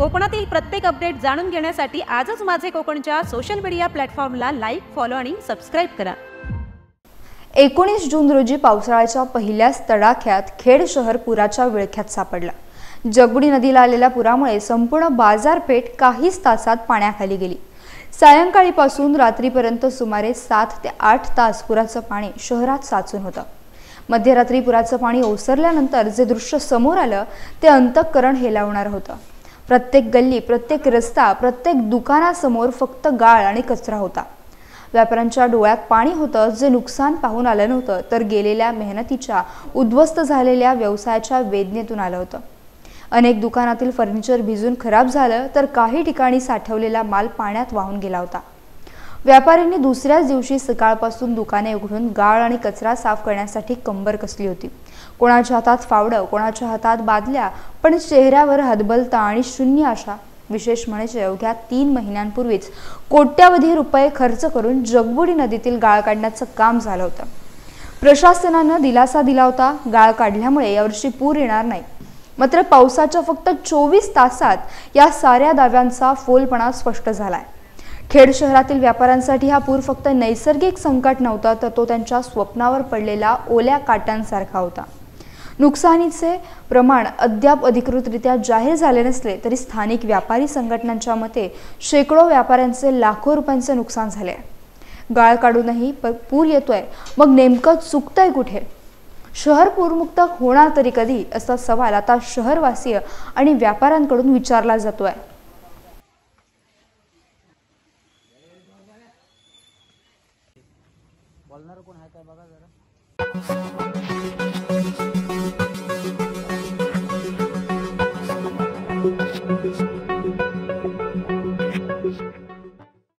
कोकणातील प्रत्येक अपडेट जाणून घेण्यासाठी आजच माझे कोकणच्या सोशल मीडिया प्लॅटफॉर्मला लाईक, फॉलो आणि सबस्क्राइब करा। 19 जून रोजी पावसाळ्याच्या पहिल्याच तडाख्यात खेड शहर पुराच्या विळख्यात सापडला। जगबुडी नदीला आलेल्या पुरामुळे संपूर्ण बाजारपेठ काहीच तासात पाण्याखाली गेली। सायंकाळीपासून रात्रीपर्यंत सुमारे 7 ते 8 तास पुराचं पाणी शहरात साचून होतं। मध्यरात्री पुराचं पाणी ओसरल्यानंतर जे दृश्य समोर आलं ते अंतःकरण हेलावणारं होतं। प्रत्येक गल्ली, प्रत्येक रस्ता, प्रत्येक दुकानासमोर फक्त गाळ आणि कचरा होता। व्यापाऱ्यांच्या डोळ्यात पाणी होतं, जे नुकसान पाहून आलं नव्हतं तर गेलेल्या मेहनतीच्या, उद्ध्वस्त झालेल्या व्यवसायाच्या वेदनेतून आलं होतं। अनेक दुकानातील फर्निचर भिजून खराब झालं तर काही ठिकाणी साठवलेला माल पाण्यात वाहून गेला होता। व्यापाऱ्यांनी दुसऱ्याच दिवशी सकाळपासून दुकाने उघडून गाळ आणि कचरा साफ करण्यासाठी कंबर कसली होती। कोणाच्या हातात फावडं, कोणाच्या हातात बादल्या, पण चेहऱ्यावर हतबलता आणि शून्य आशा। विशेष म्हणजे अवघ्या 3 महिन्यांपूर्वीच कोट्यावधी रुपये खर्च करून जगबुडी नदीतील गाळ काढण्याचं काम झालं होतं। प्रशासनानं दिलासा दिला होता, गाळ काढल्यामुळे यावर्षी पूर येणार नाही। मात्र पावसाच्या फक्त 24 तासात या साऱ्या दाव्यांचा फोलपणा स्पष्ट झालाय। खेड शहरातील व्यापाऱ्यांसाठी हा पूर फक्त नैसर्गिक संकट नव्हता, तर तो त्यांच्या स्वप्नावर पडलेला ओल्या काट्यांसारखा होता। नुकसानीचे प्रमाण अद्याप अधिकृतरित्या जाहीर झाले नसले तरी स्थानिक व्यापारी संघटनांच्या मते शेकडो व्यापाऱ्यांचे लाखो रुपयांचे नुकसान झाले। गाळ काढूनही पूर येतोय, मग नेमकं चुकतंय कुठे? शहर पूरमुक्त होणार तरी कधी, असा सवाल आता शहरवासीय आणि व्यापाऱ्यांकडून विचारला जातोय। बोलणार कोण आहे काय बघा जरा।